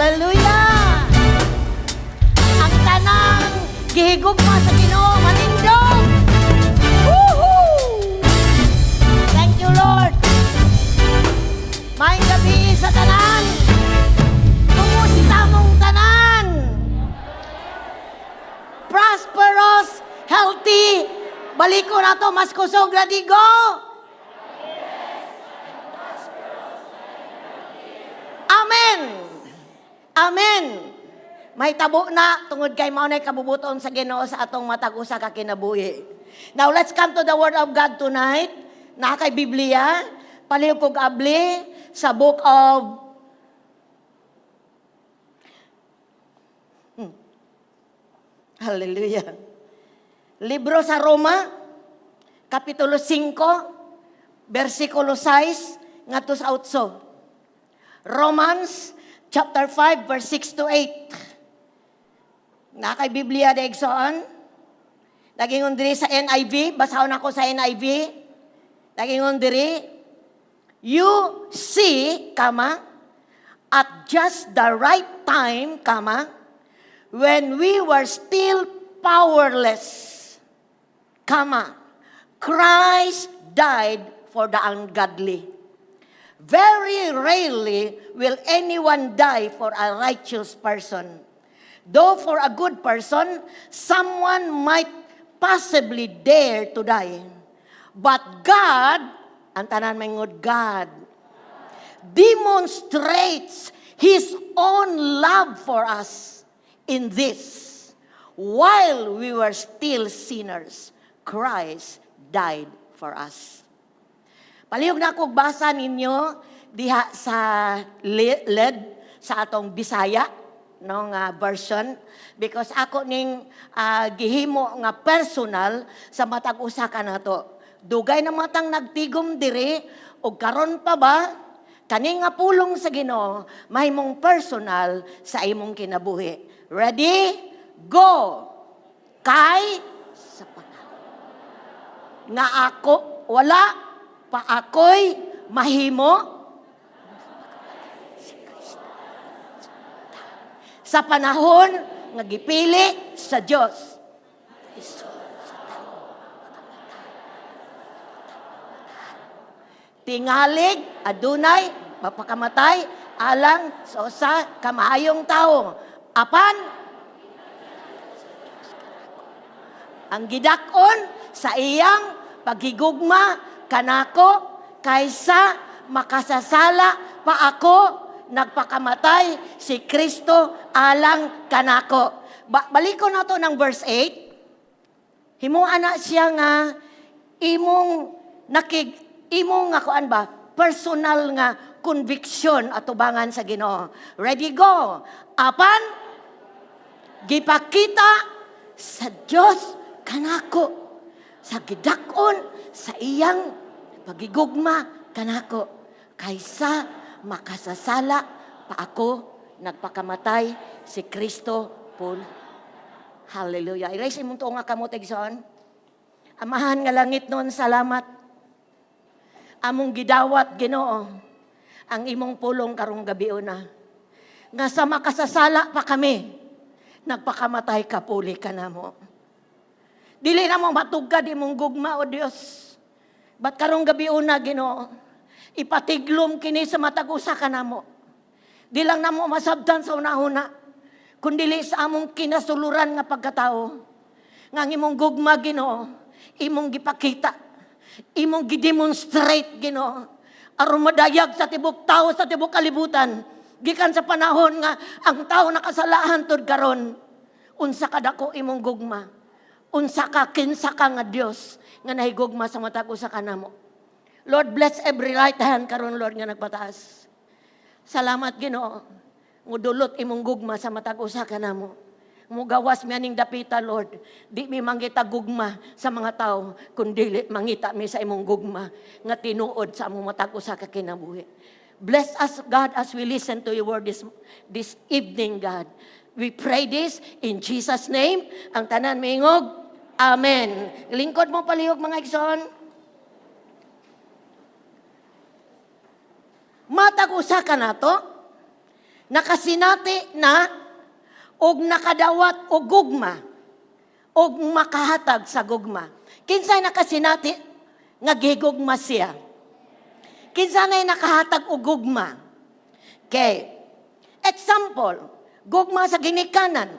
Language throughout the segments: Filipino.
Hallelujah! Ang tanang gihigugma sa Ginoo manindog. Woohoo! Thank you, Lord. May gabi sa tanan. Kumusta mong tanan? Prosperous, healthy. Baliko na to, mas kusog na digo. Amen. Amen. May tabo na tungod kay mao nay kabubuton sa Ginoo sa atong matag usa ka kinabuhi. Now let's come to the word of God tonight. Na kay Biblia, palihog kog abli sa book of Hallelujah. Libro sa Roma, Kapitulo 5, versikulo 6, ngadto sa 8. Romans, chapter 5, verse 6 to 8. Na kay Biblia daigsoon. Nagingon diri sa NIV, basahon ako sa NIV. Nagingon diri, you see, at just the right time, when we were still powerless, Christ died for the ungodly. Very rarely will anyone die for a righteous person. Though for a good person, someone might possibly dare to die. But God, ang tanan mangod God, demonstrates His own love for us in this. While we were still sinners, Christ died for us. Palihog na akong basa ninyo diha sa LED sa atong Bisaya no nga version because ako ning gihimo nga personal sa matag usa ka nato. Dugay na matang nagtigom diri og karon pa ba kani nga pulong sa Ginoo mahimong personal sa imong kinabuhi. Ready? Go! Kay sa nga ako wala pa ako'y mahimo sa panahon nga gipili sa Dios. Tingalig adunay mapakamatay alang sa usa ka maayong tawo. Apan ang gidakon sa iyang paghigugma kanako kaysa makasasala pa ako nagpakamatay si Kristo alang kanako. Baliko na to ng verse 8. Himuan na siya nga imong imong nga kuan ba personal nga conviction atubangan sa Ginoo. Ready go. Apan gipakita sa Dios kanako sa gidakon sa iyang pagigugma kanako kaysa makasasala pa ako nagpakamatay si Kristo pun. Hallelujah. Erase imong tuong nga kamot igsoon. Amahan nga langit noon, salamat. Among gidawat Ginoo ang imong pulong karong gabi una. Nga sa makasasala pa kami nagpakamatay ka puli ka namo. Dili na mo matugkad imong gugma o Dios. Bat karong gabi una Ginoo, ipatiglom kini sa matag usa ka namo. Di lang namo masabtan sa unahuna, kundi sa among kinasuluran nga pagkatao. Nga imong gugma Ginoo, imong gipakita, imong gidemonstrate Ginoo. Aron madayag sa tibok tao sa tibok kalibutan, gikan sa panahon nga ang tao nakasalahan tud karon. Unsa kadako imong gugma? Unsa ka kinsa ka nga Dios nga nahigugma sa matag usa ka namo. Lord, bless every right hand karon Lord nga nagpataas. Salamat Ginoo. Ngudulot imong gugma sa matag usa ka namo. Mugawas mi aning dapita Lord. Di mi mangita gugma sa mga tao kundi mangita mi sa imong gugma nga tinuod sa among matag usa ka kinabuhi. Bless us God as we listen to your word this evening God. We pray this in Jesus name. Ang tanan miingog. Amen. Lingkod mo palihog mga igsoon. Matag usa ka nato nakasinati na og nakadawat og gugma og makahatag sa gugma. Kinsay nakasinati nga gigugma siya? Kinsa nay nakahatag og gugma? Okay. Example, gugma sa ginikanan,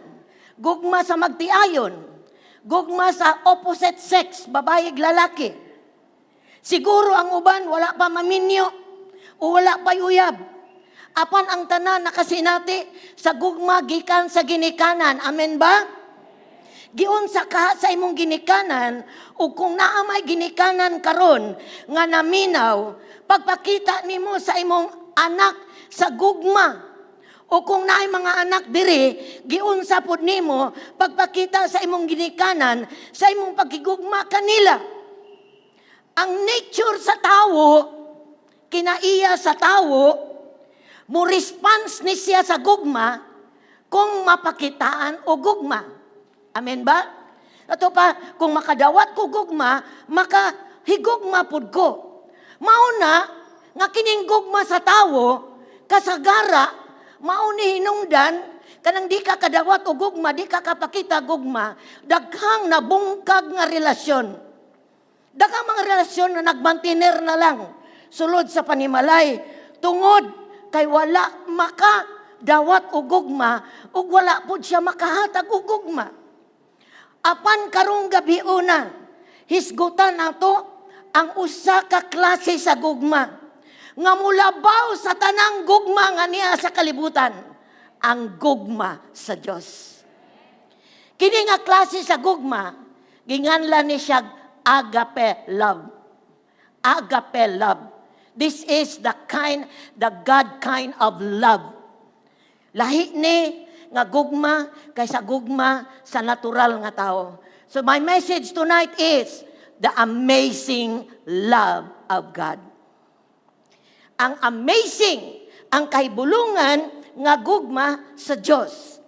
gugma sa magtiayon, gugma sa opposite sex, babae ug lalaki. Siguro ang uban wala pa maminyo o wala pa uyab. Apan ang tanan nakasinati sa gugma gikan sa ginikanan. Amen ba? Giunsa ka sa imong ginikanan o kung naa may ginikanan karon nga naminaw, pagpakita nimo sa imong anak sa gugma. O kung naay mga anak diri, giunsa pod nimo pagpakita sa imong ginikanan sa imong pagigugma kanila. Ang nature sa tawo, kinaiya sa tawo, mo response ni siya sa gugma kung mapakitaan o gugma. Amen ba? Ato pa, kung makadawat ko gugma, makahigugma pod ko. Mauna, nga kining gugma sa tawo, kasagara, mauni hinungdan, kanang di ka kadawat o gugma, di ka kapakita gugma, daghang nabungkag nga relasyon. Daghang mga relasyon na nagmantiner na lang, sulod sa panimalay, tungod, kay wala makadawat o gugma, o wala po siya makahatag o gugma. Apan karong gabi una, hisgutan nato ang usa ka klase sa gugma, nga mulabaw sa tanang gugma nga niya sa kalibutan, ang gugma sa Dios. Kini nga klase sa gugma, ginganlan ni siya agape love. Agape love. This is the God kind of love. Lahi ni nga gugma kaysa gugma sa natural nga tao. So my message tonight is the amazing love of God. Ang amazing, ang kahibulungan nga gugma sa Dios.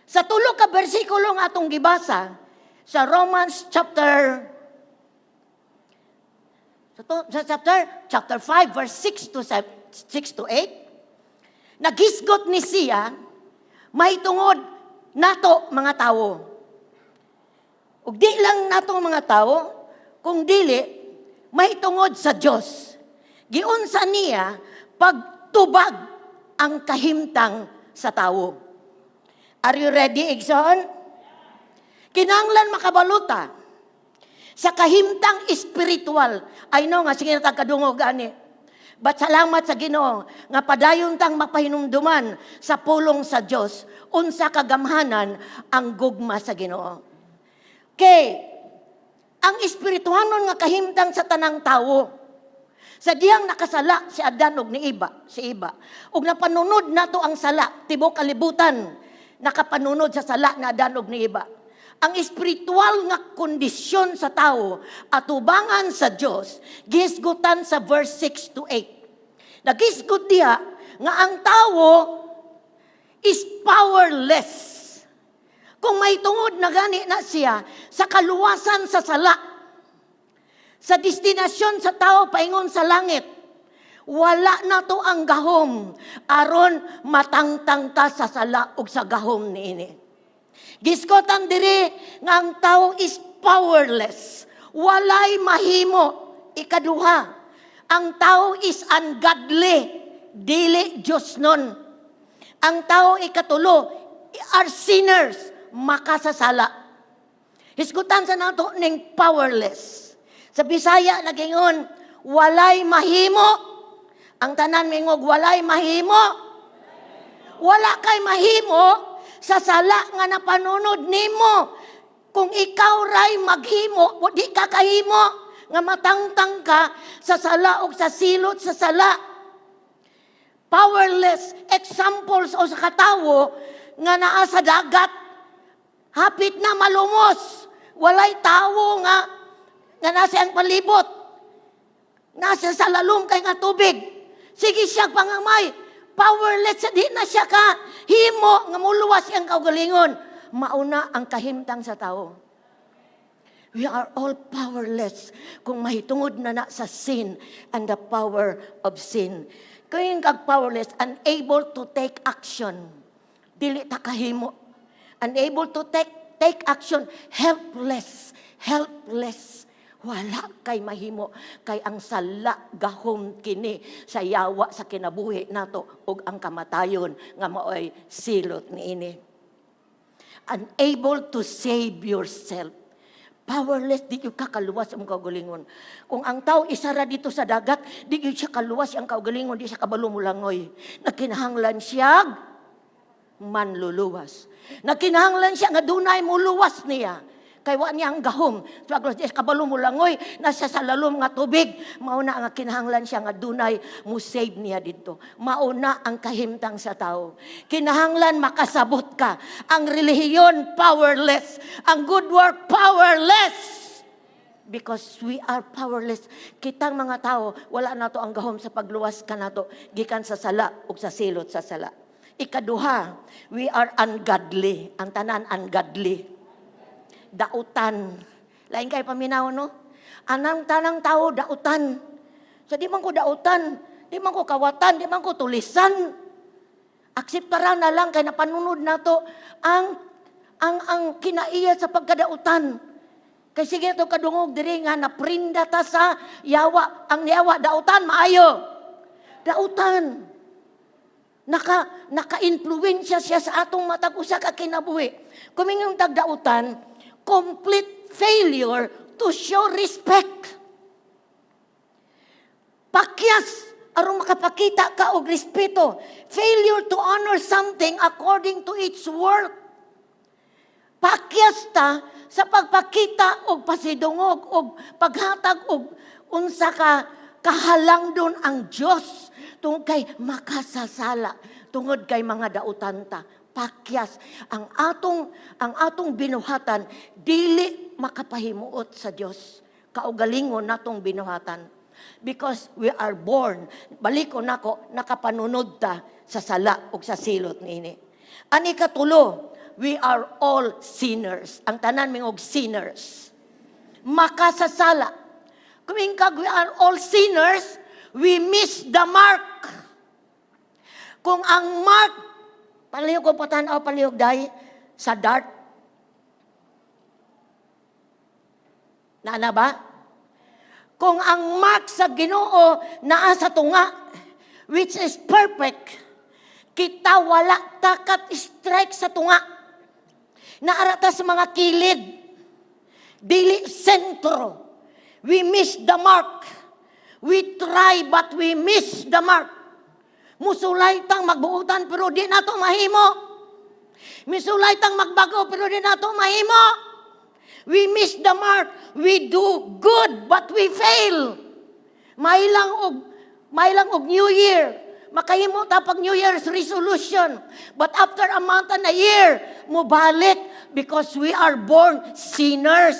Sa tulo ka bersikulo nga atong gibasa sa Romans chapter 5 verse 6 to 8, naghisgot ni siya mahitungod nato mga tawo. Ug di lang nato mga tawo, kung dili mahitungod sa Dios. Giunsa niya pagtubag ang kahimtang sa tawo. Are you ready, Igsoon? Kinanglan makabaluta sa kahimtang espiritual. I know nga, sige na tagkadungog ani. But salamat sa Ginoo nga padayon tang mapahinumduman sa pulong sa Dios unsa kagamhanan ang gugma sa Ginoo. Kay ang espirituhanon nga kahimtang sa tanang tawo, sa diyang nakasala si Adan ug ni Eva, si Eva. Ug napanunod nato ang sala tibok kalibutan, nakapanunod sa sala na Adan ug ni Eva. Ang espiritual nga kondisyon sa tao atubangan sa Dios gisgutan sa verse 6 to 8. Nagisgot diha nga ang tao is powerless. Kung may tungod na gani na siya sa kaluwasan sa sala, sa destinasyon sa tao paingon sa langit, wala na to ang gahom aron matangtang ta sa sala ug sa gahom niini. Giskotan diri nga ang tao is powerless. Walay mahimo. Ikaduha, ang tao is ungodly. Dili Diyos nun. Ang tao ikatulo, are sinners. Makasasala. Hiskutan sa nato ning powerless. Sa Bisaya nagingon, walay mahimo. Ang tanan mingog, walay mahimo. Wala kay mahimo sa sala nga napanunod nimo. Kung ikaw ray maghimo, di ka kahimo nga matangtang ka sa sala o sa silot sa sala. Powerless examples o sa katawo nga naa sa dagat. Hapit na malumos. Walay tawo nga nasa ang palibot. Nasa sa lalong kay nga tubig. Sige siya pangamay. Powerless, di na siya ka himo nga muluwas ang kaugalingon. Mauna ang kahimtang sa tao. We are all powerless kung mahitungod na sa sin and the power of sin. Kung kag powerless, unable to take action. Dili ta kahimo. Unable to take action. Helpless. Helpless. Wala kay mahimo. Kay ang sala gahom kini sa yawa sa kinabuhi nato ug ang kamatayon nga maoy silot niini. Unable to save yourself. Powerless, di yung kakaluwas ang kaugalingon. Kung ang tao isara dito sa dagat, di yung siya kaluwas ang kaugalingon, di siya kabalumulangoy. Nakinahanglan siya, manluluwas. Nakinahanglan siya, nga dunay muluwas niya. Kay wa niya ang gahom. So, kabalo mo langoy, nasa sa lalom nga tubig. Mauna ang kinahanglan siya nga dunay mo save niya dito. Mauna ang kahimtang sa tao. Kinahanglan makasabot ka. Ang relihiyon, powerless. Ang good work, powerless. Because we are powerless. Kitang mga tao, wala na to ang gahom sa pagluwas ka na to. Gikan sa sala o sa silot sa sala. Ikaduha, we are ungodly. Ang tanan, ungodly. Dautan. Lain kay paminaw, no? Anang tanang tao, dautan. So di man ko dautan, di man ko kawatan, di man ko tulisan. Akseptara na lang kay napanunod na to ang kinaiya sa pagkadautan. Kay sige to kadungog diri nga naprinda ta sa yawa. Ang yawa, dautan, maayo. Dautan. Naka-influensya siya sa atong matag usa ka kinabuhi. Kumingong tagdautan, complete failure to show respect. Pakyas, aron makapakita ka og respeto. Failure to honor something according to its worth. Pakyas ta sa pagpakita og pasidungog og paghatag og unsa ka kahalangdon ang Dios tungod kay makasasala, tungod kay mga dautan ta. Pakyas ang atong binuhatan dili makapahimuot sa Dios. Kaugalingon natong binuhatan. Because we are born, baliko nako, nakapanunod ta sa sala ug sa silot niini. Ani katulo, we are all sinners. Ang tanan mingog sinners. Makasasala. Kumingkag we are all sinners, we miss the mark. Kung ang mark, palihog ko patanaw, palihog dahi sa dart. Naana ba? Kung ang mark sa Ginoo naa sa tunga, which is perfect, kita wala takat strike sa tunga. Naarata sa mga kilid, dili sentro. We miss the mark. We try but we miss the mark. Musulay tang magbuutan pero di nato mahimo. Musulay tang magbago pero di nato mahimo. We miss the mark. We do good but we fail. Mailang og New Year. Makahimo ta pag New Year's resolution. But after a month and a year, mubalik because we are born sinners.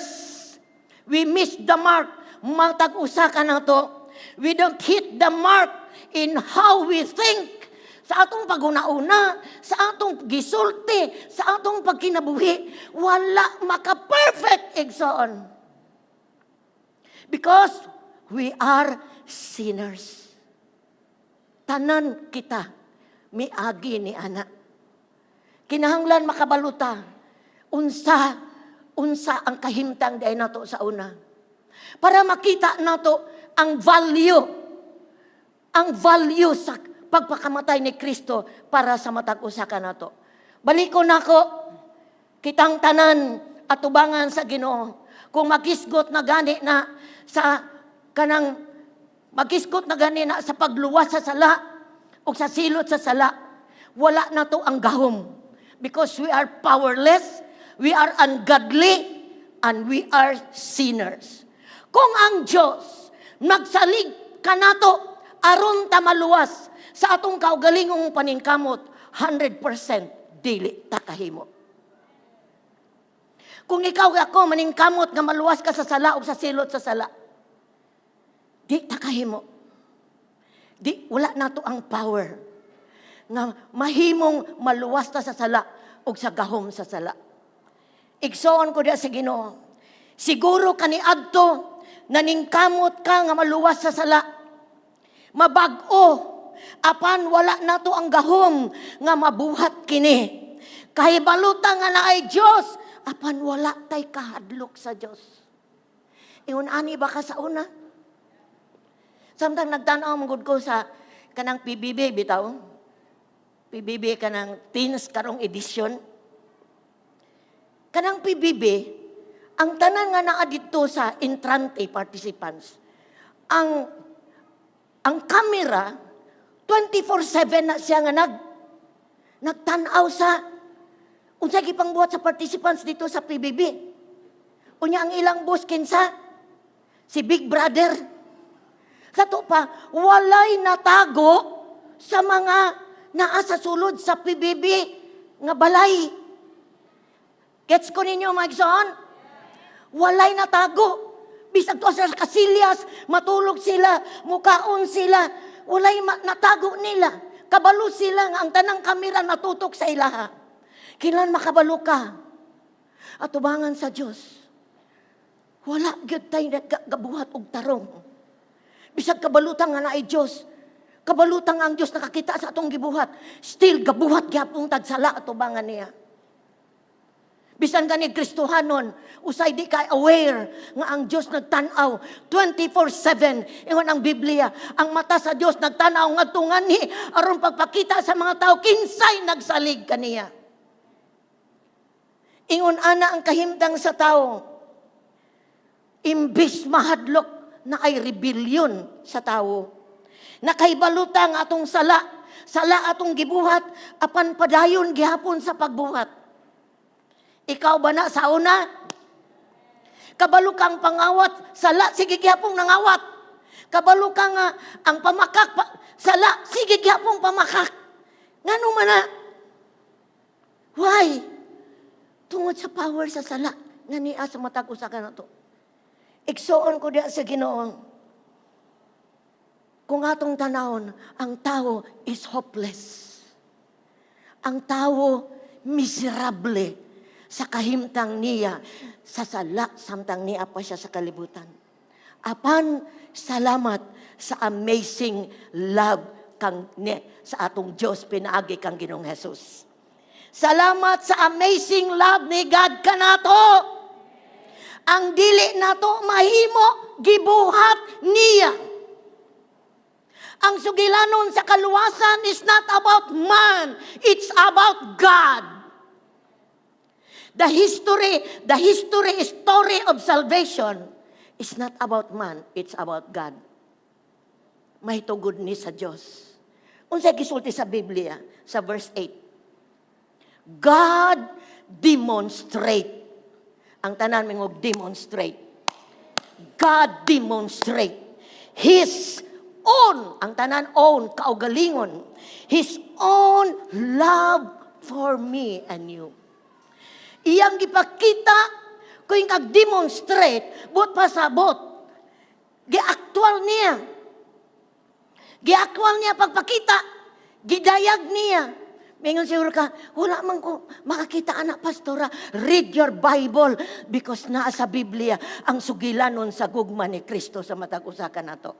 We miss the mark. Matag-usa ka na to. We don't hit the mark in how we think, sa atong paguna-una, sa atong gisulti, sa atong pagkinabuhi, wala maka-perfect igsoon. Because we are sinners. Tanan kita, miagi ni ana. Kinahanglan makabaluta, unsa ang kahimtang day nato sa una. Para makita nato ang value sa pagpakamatay ni Kristo para sa matag usa ka nato. Baliko nako kitang tanan atubangan sa Ginoo. Kung magisgot na gani na sa kanang magisgot na gani na sa pagluwas sa sala o sa silot sa sala, wala na to ang gahom. Because we are powerless, we are ungodly, and we are sinners. Kung ang Diyos magsalig ka nato aron ta maluwas sa atong kaugalingong paningkamot, 100% dili ta kahimo. Kung ikaw ako maningkamot nga maluwas ka sa sala o sa silot sa sala, di ta kahimo. Di wala nato ang power nga mahimong maluwas ta sa sala o sa gahom sa sala. Igsoon ko diya sa Ginoo. Siguro kaniadto naningkamot ka nga maluwas sa sala. Mabag-o apan wala nato ang gahom nga mabuhat kini. Kahibaluta nga naay Dios, apan wala tay kahadlok sa Dios. Ingon ani ba ka sa una? Samtang nagtan-aw mangud ko sa kanang PBB bitaw. PBB kanang teens karong edisyon. Kanang PBB, ang tanan nga naa dito sa entrante participants, ang camera 24/7 na siya nga nagtan-aw sa unsa gipangbuhat sa participants dito sa PBB. Unya ang ilang boss kinsa si Big Brother. Kato pa walay natago sa mga naa sa sulod sa PBB nga balay. Gets ko ninyo mga igsoon? Walay natago. Bisag to sa kasilyas, matulog sila, mukaon sila, walay natago nila. Kabalo sila nga ang tanang kamera natutok sa ilaha. Kailan makabalo ka? Atubangan sa Diyos. Wala gyud tay nagabuhat og tarong. Bisag kabalutan nga naay Diyos. Kabalutan nga ang Diyos nakakita sa atong gibuhat. Still gabuhat gyapon tagsala atubangan niya. Bisan ka ni Kristohanon, usay di ka aware nga ang Diyos nagtanaw 24/7. Ingon ang Biblia, ang mata sa Diyos nagtanaw nga tungan ni aron pagpakita sa mga tao kinsay nagsalig kaniya. Ingon ana ang kahimtang sa tao, imbis mahadlok na ay rebellion sa tao. Nakaibalutang atong sala atong gibuhat, apan padayon gihapon sa pagbuhat. Ikaw ba na sa una? Kabalo kang pangawat, sala, sige gihapong nangawat. Kabalo kang ang pamakak, sala, sige gihapong pamakak. Ngano man na? Why? Tungod sa power sa sala, nga niya sa matag usa ka na to. Igsoon ko diya sa Ginoo. Kung atong tanawon, ang tao is hopeless. Ang tao miserable sa kahimtang niya, sa sala, samtang niya pa siya sa kalibutan. Apan, salamat sa amazing love kang ni, sa atong Diyos, pinaagi kang Ginoong Jesus. Salamat sa amazing love ni God kanato. Ang dili nato mahimo, gibuhat niya. Ang sugilanon sa kaluwasan is not about man, it's about God. The story of salvation is not about man, it's about God. Mahitugod ni sa Diyos. Unsay gisulti sa Biblia, sa verse 8. God demonstrate. Ang tanan mingog demonstrate. God demonstrate His own, ang tanan own, kaugalingon, His own love for me and you. Iyang gipakita kung kag-demonstrate, but pasabot. Gi-actual niya pagpakita. Gidayag niya. Mingon siguro ka, wala man ko makakita anak pastora. Read your Bible because naa sa Biblia ang sugilanon sa gugma ni Kristo sa matag usa ka nato.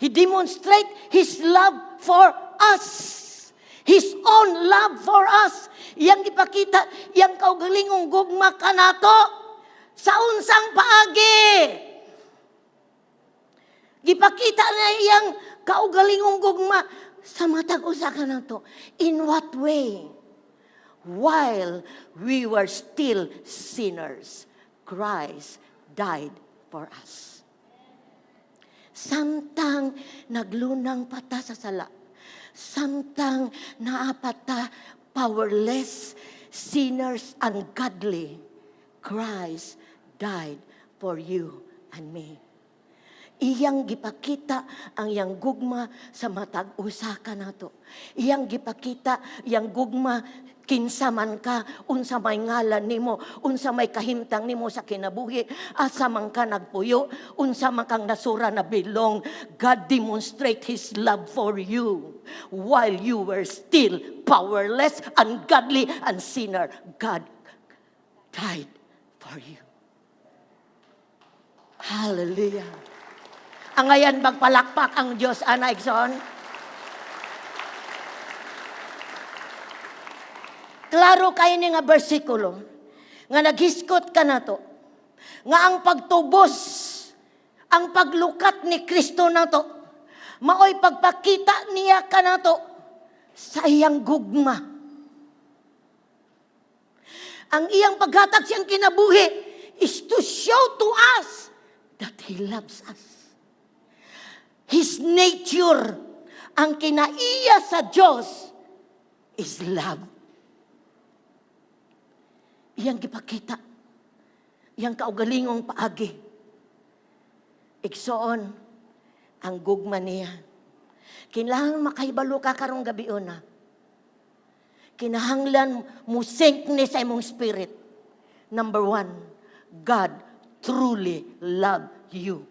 He demonstrate His love for us. His own love for us. Iyang ipakita, iyang kaugalingong gugma kanato sa unsang paagi. Gipakita na iyang kaugalingong gugma sa matag usa kanato. In what way? While we were still sinners, Christ died for us. Samtang naglunang pata sa sala, samtang naapata powerless, sinners, ungodly, Christ died for you and me. Iyang gipakita ang iyang gugma sa matag usa ka nato. Iyang gipakita iyang gugma kinsa man ka, unsa may ngalan nimo, unsa may kahimtang nimo sa kinabuhi, asa man ka nagpuyo, unsa man kang nasura na bilong. God demonstrate His love for you while you were still powerless, ungodly, and sinner. God died for you. Hallelujah. Ang ngayon magpalakpak ang Diyos, ana igsoon. klaro kayo ni nga bersikulo, nga naghiskot ka na to, nga ang pagtubos, ang paglukat ni Kristo na to, maoy pagpakita niya ka na to sa iyang gugma. Ang iyang paghatag siyang kinabuhi is to show to us that He loves us. His nature, ang kinaiya sa Diyos, is love. Iyang gipakita. Iyang kaugalingong paagi. Igsoon, ang gugma niya. Kinahanglan makahibalo ka karong gabi na. Kinahanglan mo sink ni sa imong spirit. Number 1, God truly love you.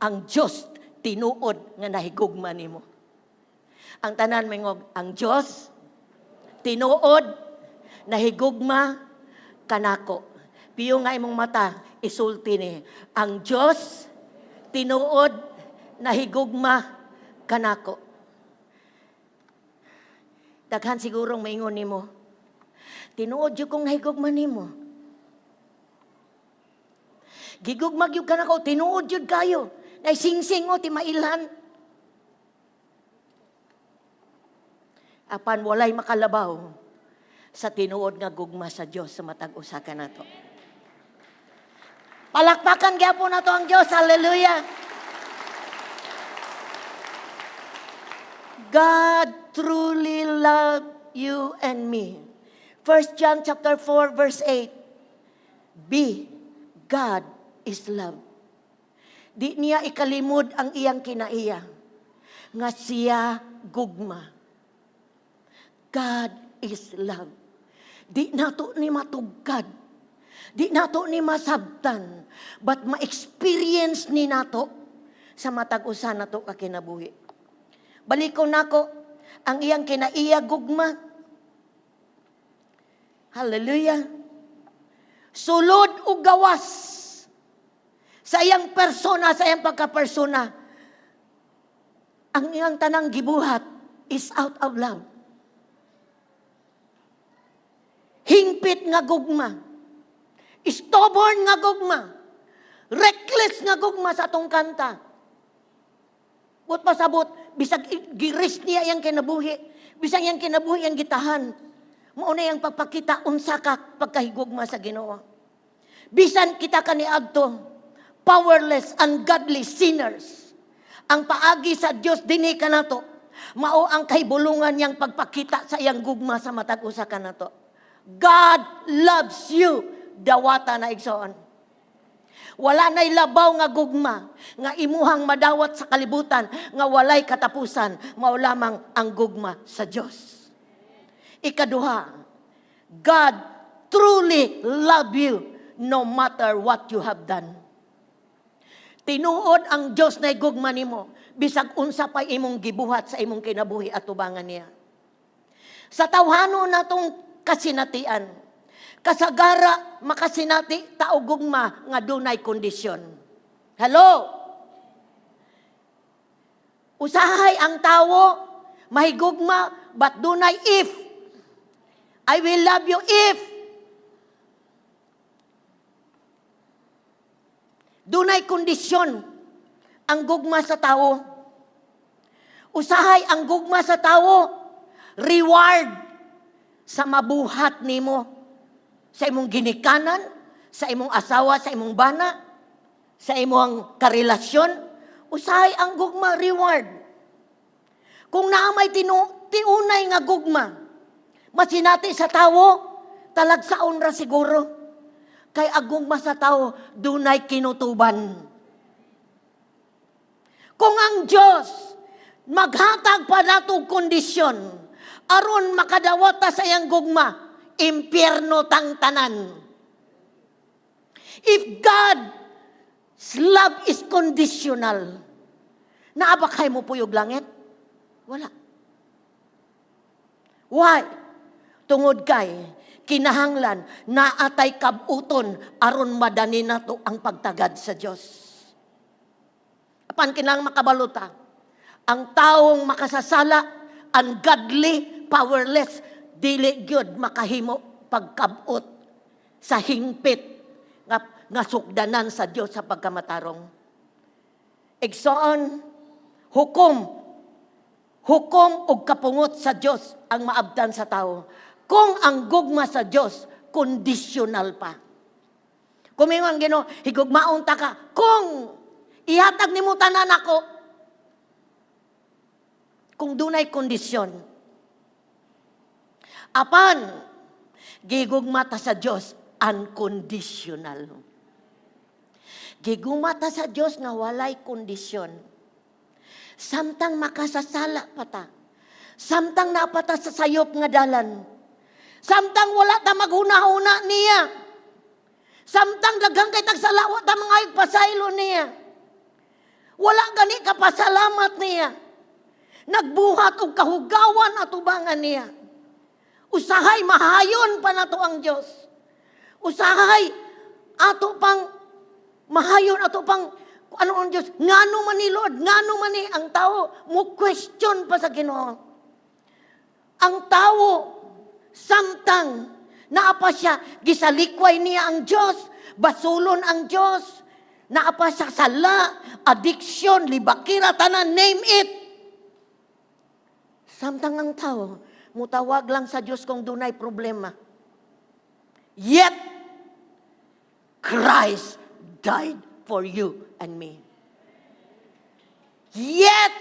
Ang Diyos tinuod nga nahigugma nimo. Ang tanan mingog, ang Diyos tinuod nahigugma kanako. Piyo nga imong mata isulti ni. Ang Diyos tinuod nahigugma kanako. Daghan sigurong maingon nimo. Tinuod jud kong nahigugma nimo. Gigugmag yung kanako, tinuod jud kayo. Nay singsing o, ti mailan. Apan walay makalabaw sa tinuod nga gugma sa Diyos sa matag usa ka nato. Palakpakan gyapon nato ang Diyos. Hallelujah. God truly love you and me. 1 John chapter 4 verse 8. God is love. Di niya ikalimod ang iyang kinaiya. Nga siya gugma. God is love. Di nato ni matugkad. Di nato ni masabtan. But ma-experience ni nato sa matag-usa nato kakinabuhi. Balikon nako ang iyang kinaiya gugma. Hallelujah. Sulod o gawas sa iyang persona, sa iyang pagkapersona, ang iyang tanang gibuhat is out of love. Hingpit nga gugma. Stubborn nga gugma. Reckless nga gugma sa atong kanta. But pasabot, bisag giris niya iyang kinabuhi. Bisag iyang kinabuhi iyang gitahan. Mauna iyang pagpakita unsa ka pagkahigugma sa Ginoo. Bisan kita kaniadto, powerless, ungodly sinners. Ang paagi sa Diyos dinhi kanato. Mao ang kahibulungan niyang pagpakita sa iyang gugma sa matag usa kanato. God loves you, dawata na igsoon. Wala na'y labaw nga gugma, nga imuhang madawat sa kalibutan, nga walay katapusan, mao lamang ang gugma sa Diyos. Ikaduha, God truly love you no matter what you have done. Tinuod ang Diyos na igugma nimo, bisag unsa pa imong gibuhat sa imong kinabuhi at tubangan niya. Sa tawhano natong kasinatian, kasagara makasinati tao gugma nga dunay kondisyon. Hello? Usahay ang tawo mahigugma but dunay if. I will love you if. Dunay kondisyon ang gugma sa tao. Usahay ang gugma sa tao, reward sa mabuhat nimo, sa imong ginikanan, sa imong asawa, sa imong bana, sa imong karelasyon. Usahay ang gugma, reward. Kung naamay tiunay nga gugma, masinati sa tao, talagsaon ra siguro. Kay agugma sa tao, dunay kinutuban. Kung ang Diyos maghatag pa natong kondisyon, aron makadawata sa iyang gugma, impyerno tang tanan. If God's love is conditional, naabakay mo puyog langit? Wala. Why? Tungod kay kinahanglan naatay kabuton aron madani nato ang pagtagad sa Dios. Apan kinahanglan makabaluta, ang taong makasasala, ungodly, powerless, dili gyud makahimo pagkabot sa hingpit nga sukdanan sa Dios sa pagkamatarong. Igsoon, hukom ug kapungot sa Dios ang maabdan sa tao. Kung ang gugma sa Dios conditional pa. Kumingon Ginoo, higugmaon ta ka. Kung ihatag nimo tanan ako, kung dunay kondisyon. Apan, gigugma ta sa Dios unconditional. Gigugma ta sa Dios nga walay kondisyon. Samtang makasasala pa ta. Samtang napata sa sayop nga dalan. Samtang wala ta maghuna-huna niya. Samtang daghang kay tagsalawa ta mga pasaylo niya. Wala gani ka pasalamat niya. Nagbuhat og kahugawan at ubangan niya. Usahay mahayon pa nato ang Dios. Usahay ato pang mahayon ato pang ano ang Dios, ngano man ni Lord, ngano man ni ang tao mo question pa sa Ginoo. Ang tao samtang naapa siya, gisalikway niya ang Diyos, basulon ang Diyos, naapa siya sala, addiction, libakira, tanan, name it. Samtang ang tao, mutawag lang sa Diyos kung dunay problema. Yet, Christ died for you and me. Yet,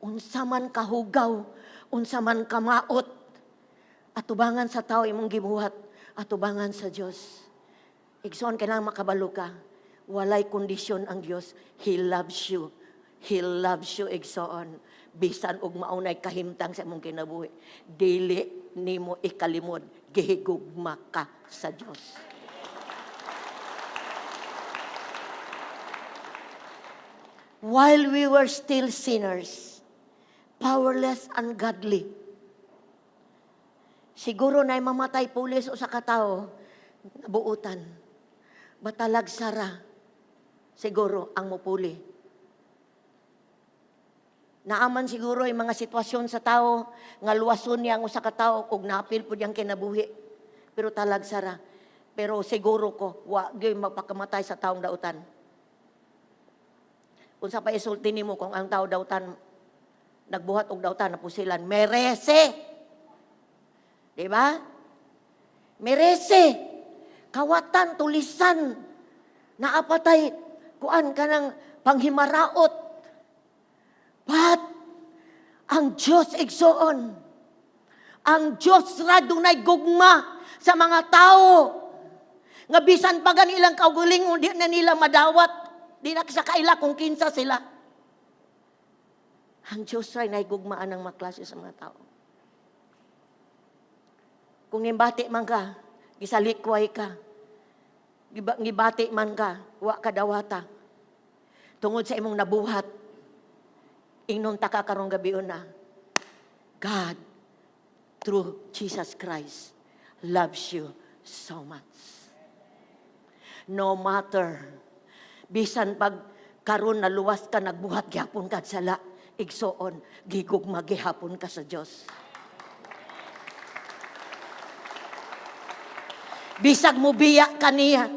unsa man kahugaw, unsa man kamaot, atubangan sa tao imong gibuhat, atubangan sa Dios. Igsoon kailangan makabalo ka. Walay kondisyon ang Dios. He loves you. He loves you, igsoon. Bisan og maunay kahimtang sa imong kinabuhi. Dili nimo ikalimod, gihigugma ka sa Dios. While we were still sinners, powerless, ungodly, siguro na'y mamatay pulis o sa katao, nabuutan. Batalag sara, siguro ang mupuli. Naaman siguro yung mga sitwasyon sa tao, nga luwason niya ang usa ka tao, kung napil po diyang kinabuhi. Pero talag sara. Pero siguro ko, wa gyud magpakamatay sa taong dautan. Kung sa paisulti nimo kung ang tao dautan, nagbuhat og dautan, napusilan, merese. Diba? Merese. Kawatan, tulisan, naapatay, kuan ka ng panghimaraot. But, ang Diyos igsoon, ang Diyos ra dunay gugma sa mga tao, nga bisan pa ganilang kauguling, di na nila madawat, di na sa kaila kung kinsa sila. Ang Diyos ra nay gugmaan ng maklase sa mga tao. Kung ngimbati man ka, gisalikway ka, ngibati man ka, wa ka dawata. Tungod sa imong nabuhat, ingnon ta ka karong gabi na, God, through Jesus Christ, loves you so much. No matter, bisan pag karon na luwas ka, nagbuhat gihapon ka sala, igsoon, gigugma gihapon ka sa Dios. Bisag mo biya ka niya,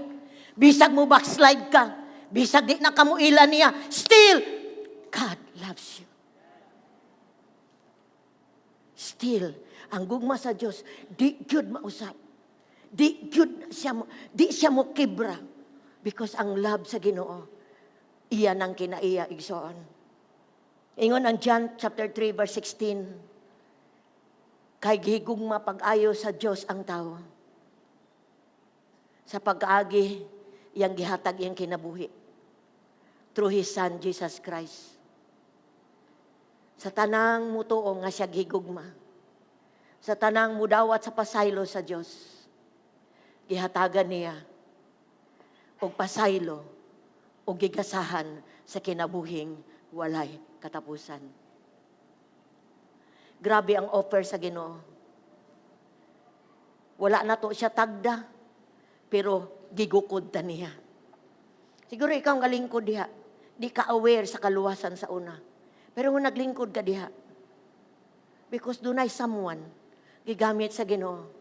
bisag mo backslide ka, bisag di na kamuila niya, still, God loves you. Still, ang gugma sa Dios, di gyud mausap. Di siya mo kibra. Because ang love sa Ginoo, iya nang kinaiya igsoon. Ingon ang John chapter 3 verse 16. Kay gigugma pag-ayo sa Dios ang tao. Sa pag-agi, iyang gihatag iyang kinabuhi. Through His Son, Jesus Christ. Sa tanang mutuo nga siya gigugma. Sa tanang mudawat sa pasaylo sa Dios. Gihatagan niya og pasaylo o gigasahan sa kinabuhing walay katapusan. Grabe ang offer sa Ginoo. Wala na to siya tagda, pero gigukod ta niya. Siguro ikaw ang galingkod diha, di ka aware sa kaluwasan sa una. Pero kung naglingkod ka diha, because dunay someone gigamit sa Ginoo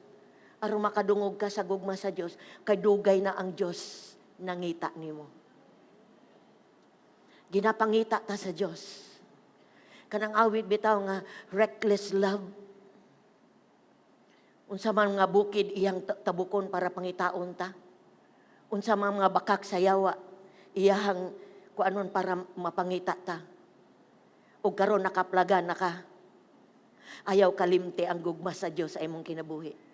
aron makadungog ka sa gugma sa Dios, kay dugay na ang Dios nangita nimo. Ginapangita ta sa Dios. Kanang awit bitaw nga reckless love. Unsa man nga bukid iyang tabukon para pangitaon ta. Unsa man mga bakak sa yawa iyahang kuanon para mapangita ta. Ug karon nakaplaga naka. Ayaw kalimte ang gugma sa Dios sa imong kinabuhi.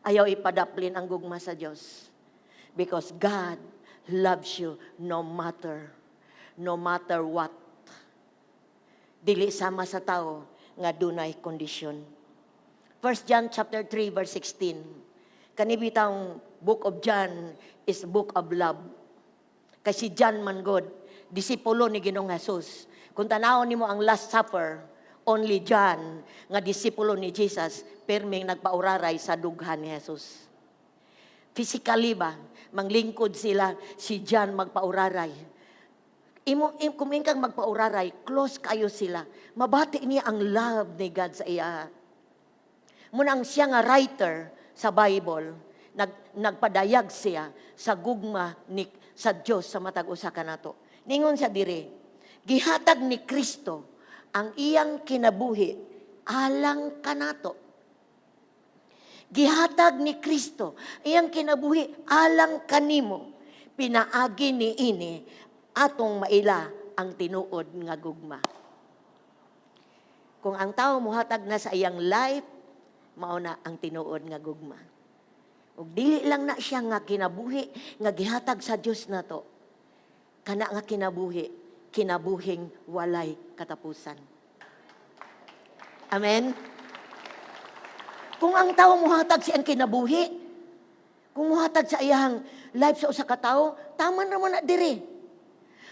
Ayaw ipadaplin ang gugma sa Dios. Because God loves you no matter what. Dili sama sa tao nga dunay kondisyon. 1 John chapter 3 verse 16. Kani bitang book of John is book of love. Kasi John man God, disipulo ni Ginoong Hesus. Kung tanawon nimo ang Last Supper, only John nga disipulo ni Jesus perming nagpauraray sa dughan ni Jesus. Physically ba, manglingkod sila, si John magpauraray. Kumingkang magpauraray, close kayo sila. Mabati niya ang love ni God sa iya. Muna ang siya nga writer sa Bible, nagpadayag siya sa gugma sa Dios sa matag usa kanato. Ningon sa dire, gihatag ni Kristo ang iyang kinabuhi alang kanato. Gihatag ni Kristo iyang kinabuhi alang kanimo. Pinaagi ni ini atong maila ang tinuod nga gugma. Kung ang tao muhatag na sa iyang life, mao na ang tinuod nga gugma. Ug dili lang na siya nga kinabuhi nga gihatag sa Dios nato. Kana nga kinabuhing walay katapusan. Amen. Kung ang tao muhatag siyang kinabuhi, kung muhatag sa iyang life sa usa ka tawo, tama naman na dire.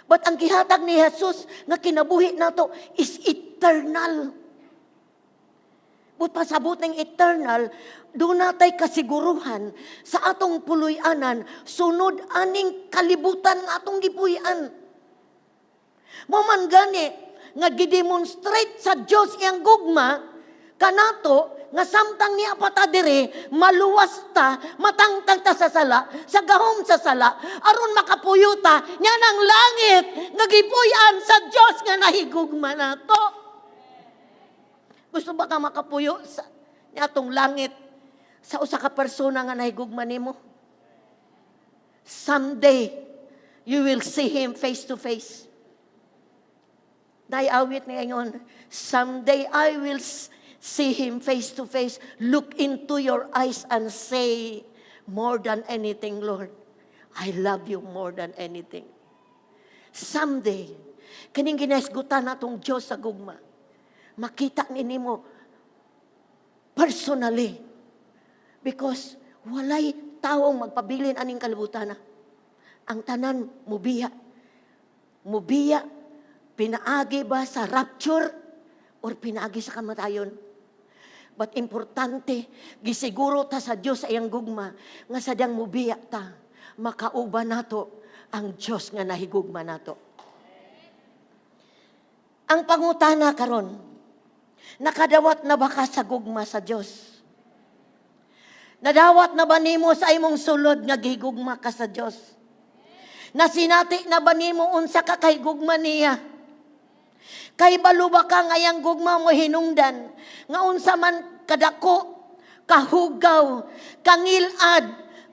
But ang gihatag ni Jesus nga kinabuhi nato is eternal. But pasabot ng eternal, doon natay kasiguruhan sa atong puloy-anan, sunod aning kalibutan nga atong gipuy-an. Maman gani, nga gidemonstrate sa Dios iyang gugma, kanato, nga samtang niya pata dire, maluwas ta, matangtang ta sa sala, sa gahom sa sala, aron makapuyuta, niya ng langit, nga gipuy-an sa Dios nga nahigugma nato. Gusto ba ka makapuyo sa atong langit sa usa ka persona nga nahigugma nimo? Someday, you will see Him face to face. Naiawit niya ngayon, someday I will see Him face to face. Look into your eyes and say, more than anything, Lord, I love you more than anything. Someday, kining ginaisgutan natong Diyos sa gugma, makita ninyo personally. Because walay taong magpabilin aning kalibutan na. Ang tanan, mubiya. Mubiya, pinaagi ba sa rapture or pinaagi sa kamatayon? But importante, gisiguro ta sa Diyos sa iyang gugma, nga sadyang mubiya ta, makauba nato ang Diyos nga nahigugma nato. Ang pangutana karon, nakadawat na ba ka sa gugma sa Diyos? Nadawat na ba nimo sa imong sulod nga gihigugma ka sa Diyos? Nasinati na ba nimo unsa ka kay gugma niya? Kay baluba ka ngayang gugma mo hinungdan, nga unsa man kadako, kahugaw, kangilad,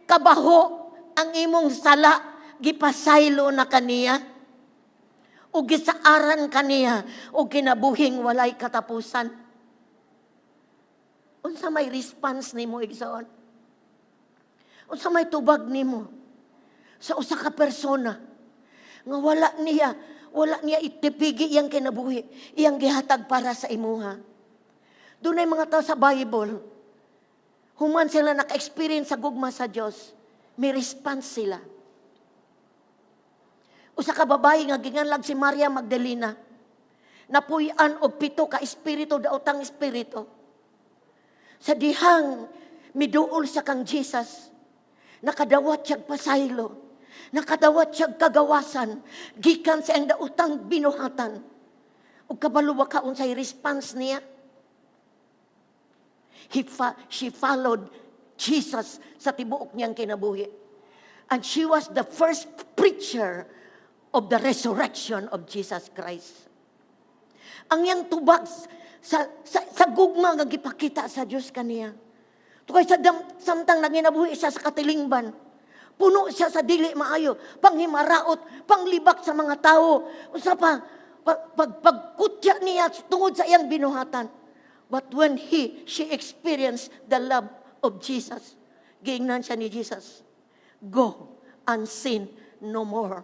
kabaho, ang imong sala, gipasaylo na kaniya, o gisaaran kaniya, o kinabuhing walay katapusan. Unsa may response nimo igsoon? Unsa may tubag nimo sa usa ka persona nga wala niya itipigi iyang kinabuhi, iyang gihatag para sa imuha. Dunay mga tao sa Bible, human sila naka-experience sa gugma sa Dios, may response sila. Usa ka babae nga ginganlag si Maria Magdalena, napuy-an og 7 ka espiritu daotang espiritu. Sa dihang miduol sa kang Jesus, nakadawat siyag pasaylo, nakadawat siyag kagawasan, gikan sa ang daotang binuhatan. Ug kabalo ka unsay response niya? She followed Jesus sa tibuok niyang kinabuhi. And she was the first preacher of the resurrection of Jesus Christ. Ang yang tubag sa gugma nga gipakita sa Dios kaniya. Tukay samtang nanginabuhi siya sa katilingban. Puno siya sa dili maayo, panghimaraot, panglibak sa mga tao. Usa pa pagkutya niya tungod sa iyang binuhatan. But when she experienced the love of Jesus, giingnan siya ni Jesus, go and sin no more.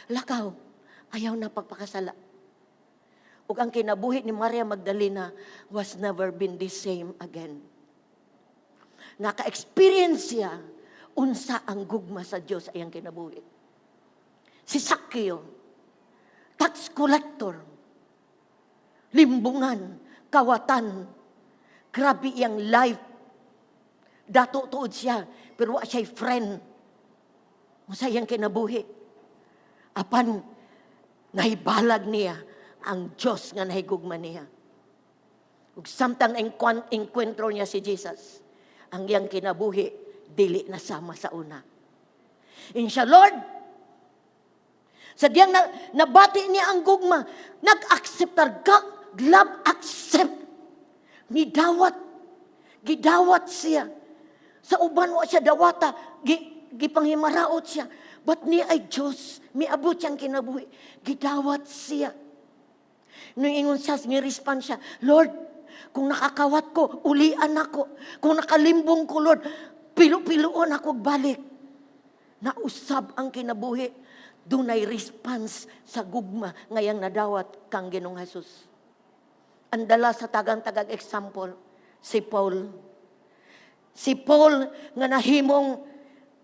Lakaw, ayaw na pagpakasala. Ug ang kinabuhi ni Maria Magdalena was never been the same again. Naka-experience siya unsa ang gugma sa Dios ayang kinabuhi. Si Zaccheo, tax collector, limbungan, kawatan, grabe iyang life. Dato tuod siya, pero wa siya'y friend. Masayang kinabuhi. Apan, nahibalag niya ang Diyos nga nahigugma niya. Ug samtang enkwentro niya si Jesus, ang iyang kinabuhi, dili na sama sa una. Insya Lord, sadyang nabati niya ang gugma, nag-accept love accept. Gidawat siya. Sa uban wa siya dawata, gipanghimaraot siya. But niya ay Diyos, miabot siyang kinabuhi. Gidawat siya. Nung ingon siya, nirespond siya, Lord, kung nakakawat ko, ulian ako. Kung nakalimbong ko, Lord, pilu-piluon ako balik. Nausab ang kinabuhi. Dunay response sa gugma ngayang nadawat kang Ginoong Hesus. Andala sa tagang-tagang example, si Paul. Si Paul nga nahimong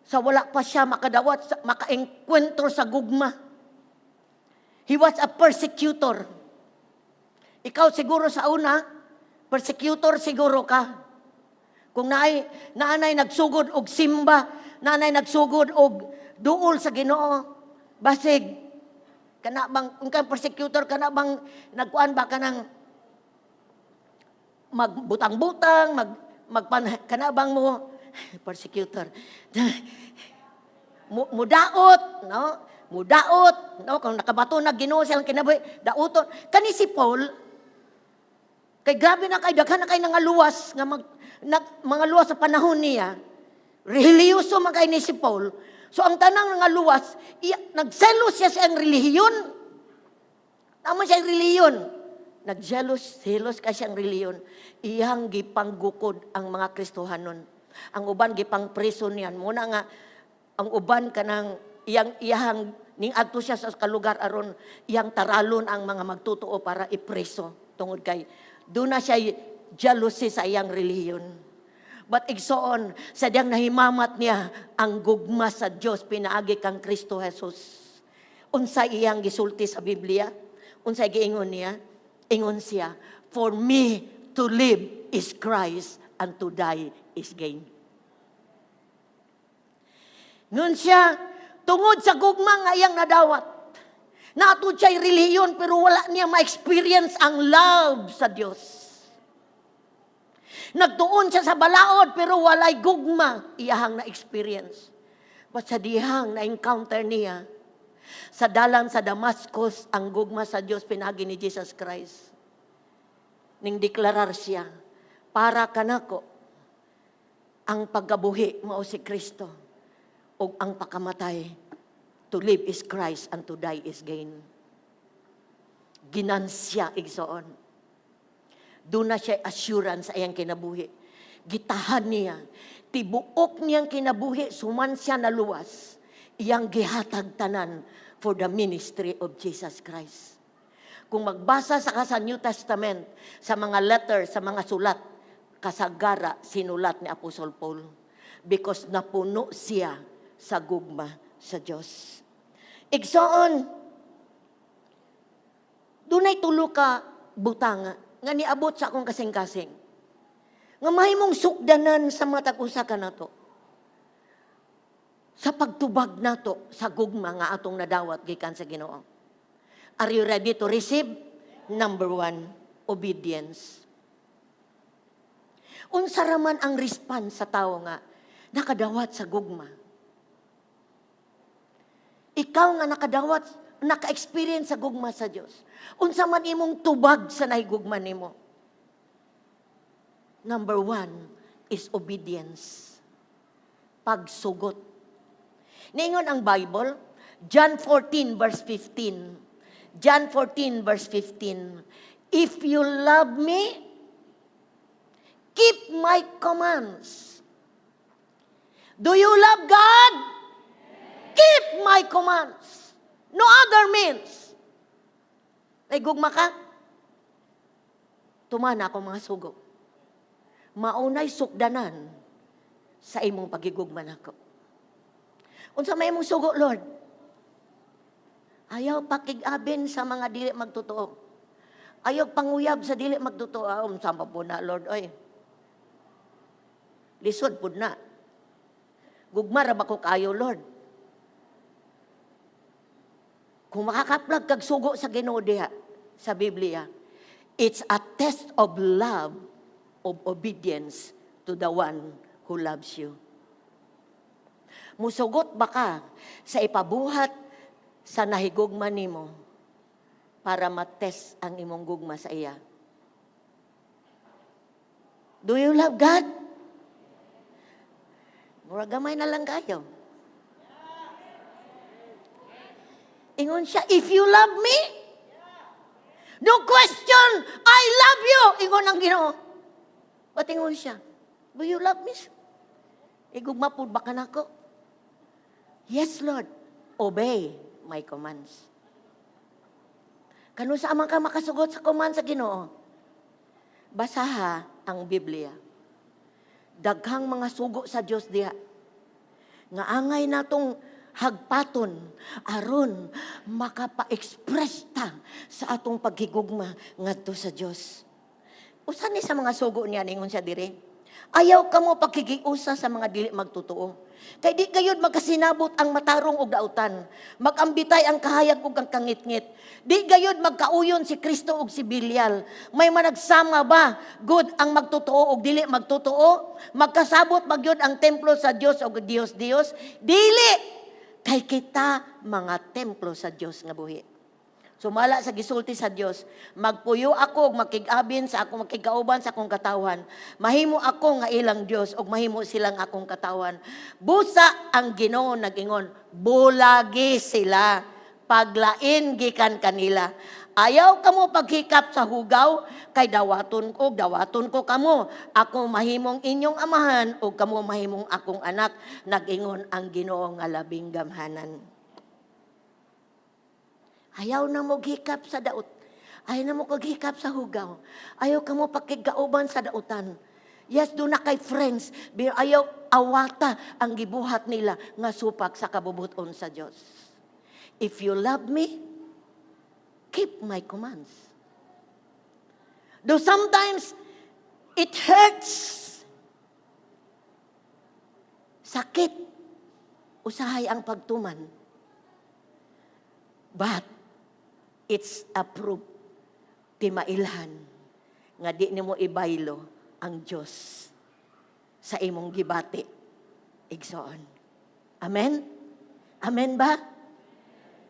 sa wala pa siya makadawat, maka-enkwentro sa gugma. He was a persecutor. Ikaw siguro sa una, persecutor siguro ka. Kung naanay nagsugod og simba, naanay nagsugod og duol sa Ginoo, basig, kana bang, kung kang persecutor, kana bang nagkuan ba ka ng magbutang-butang, kanabang mo, persecutor, mudaot, no? Mudaot, no? Kung nakabato na Ginoo siyang kinabuhi, dauton. Kani si Paul, kay grabe na kay daghan na kay nangaluwas, mga luwas sa panahon niya, relihiyoso man kay ni si Paul. So ang tanang nangaluwas, nagselos siya sa relihiyon. Tama siya relihiyon. Nagselos ka siyang reliyon, iyang gipanggukod ang mga Kristohanon. Ang uban gipang preso niyan. Muna nga, ang uban kanang iyang ning adto siya sa kalugar aron iyang taralon ang mga magtutuo para ipreso. Tungod kay, doon na siya jealousy sa iyang reliyon. But igsoon, sadyang nahimamat niya ang gugma sa Diyos, pinaagi kang Kristo Jesus. Unsay iyang gisulti sa Biblia? Unsay giingon niya? Ingon siya, for me to live is Christ and to die is gain. Ngun siya, tungod sa gugma nga iyang nadawat, natod siya'y relihiyon pero wala niya ma-experience ang love sa Diyos. Nagtuon siya sa balaod pero walay gugma iyahang na-experience. But sa dihang na-encounter niya, sa dalan sa Damascus, ang gugma sa Diyos pinagi ni Jesus Christ. Ning deklarar siya, para kanako, ang pagkabuhi mao si Kristo, o ang pakamatay, to live is Christ and to die is gain. Ginansya igsoon. Doon na siya assurance sa iyang kinabuhi. Gitahan niya, tibuok niyang kinabuhi, suman siya naluwas, iyang gihatag tanan for the ministry of Jesus Christ. Kung magbasa sa New Testament, sa mga letter, sa mga sulat, kasagara sinulat ni Apostol Paul. Because napuno siya sa gugma sa Diyos. Igsoon, dunay tulo ka butanga, nga niabot sa akong kasing-kasing. Nga mahimong sukdanan sa matag usa ka nato. Sa pagtubag nato sa gugma nga atong nadawat gikan sa Ginoo. Are you ready to receive? Number 1, obedience. Unsa raman ang response sa tao nga nakadawat sa gugma. Ikaw nga nakadawat, naka-experience sa gugma sa Dios. Unsa man imong tubag sa nahigugma nimo? Number 1 is obedience. Pagsugot. Ningon ang Bible, John 14 verse 15. John 14 verse 15. If you love me, keep my commands. Do you love God? Keep my commands. No other means. Naigugma ka? Tumana ako mga sugo. Maunay sukdanan sa imong pagigugma nako. Unsa may imong sugo, Lord? Ayaw pakig-abin sa mga dili magtotoo. Ayaw panguyab sa dili magtotoo. Unsa pa po na, Lord? Oy. Lisod po na. Gugma ra ba ko kayo, Lord? Kung makakaplag kag sugo sa Ginoo diha sa Biblia, it's a test of love, of obedience to the one who loves you. Musugot ba ka sa ipabuhat sa nahigugma nimo para matest ang imong gugma sa iya? Do you love God? Mura gamay na lang kayo. Ingon siya, if you love me, no question, I love you. Ingon ang Ginoo. Patingon siya, do you love me? Igugma po ba ka nako? Yes, Lord. Obey my commands. Kano sa amang ka makasugot sa command sa Ginoo? Basaha ang Biblia. Daghang mga sugo sa Dios diha. Nga angay natong hagpaton aron makapa-express ta sa atong paghigugma ngadto sa Dios. Usa ni sa mga sugo niya ningon siya dire. Ayaw kamo pakigiusa sa mga dili magtotoo. Kay di gayud magkasinabot ang matarong og dautan. Magambitay ang kahayag ug ang kangitngit. Di gayud magkauyon si Kristo ug si Belial. May managsama ba good ang magtotoo ug dili magtotoo? Magkasabot magyud ang templo sa Dios ug Dios. Dili. Kay kita mga templo sa Dios nga buhi. Sumala sa gisulti sa Dios, magpuyo ako ug makig-abin sa akong makigauban sa akong katawan. Mahimo ako nga ilang Dios ug mahimo silang akong katawan. Busa ang Ginoo nag-ingon, bulagi sila, paglain gikan kanila. Ayaw kamo paghikap sa hugaw, kay dawaton ko kamo. Ako mahimong inyong amahan ug kamo mahimong akong anak. Nag-ingon ang Ginoo nga labing gamhanan. Ayaw na mo hikap sa daot. Ayaw na mo hikap sa hugaw. Ayaw ka mo pakigauban sa dautan. Yes, doon na kay friends. Ayaw awata ang gibuhat nila nga supak sa kabubuton sa Diyos. If you love me, keep my commands. Though sometimes it hurts. Sakit. Usahay ang pagtuman. But it's a proof ti mailhan nga di nimo ibaylo ang Dios sa imong gibati igsoon. Amen? Amen ba?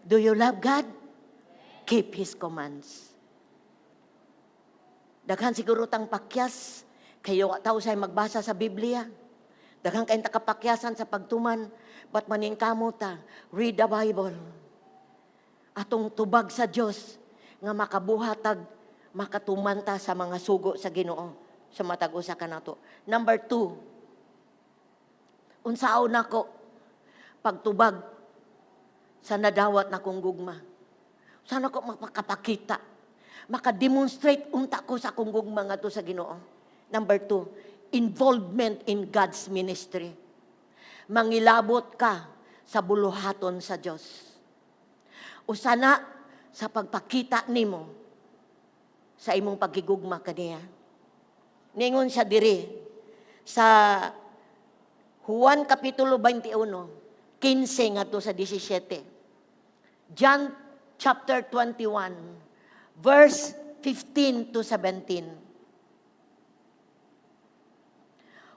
Do you love God? Keep His commands. Daghan siguro tang pakyas kayo tao say magbasa sa Biblia. Daghan kayong takapakyasan sa pagtuman, but maning kamo ta, read the Bible. Atong tubag sa Dios nga makabuhatag makatumanta sa mga sugo sa Ginoo sa matag usa kanato. Number 2. Unsaon nako pagtubag sa nadawat na kong gugma. Sana ko makapakita, makademonstrate unta ko sa akong gugma ngadto sa Ginoo. Number 2, involvement in God's ministry. Mangilabot ka sa buluhaton sa Dios. Usana sa pagpakita nimo sa imong pagigugma kaniya. Ningon siya diri sa Juan Kapitulo 21, 15 ngadto sa 17. John chapter 21, verse 15 to 17.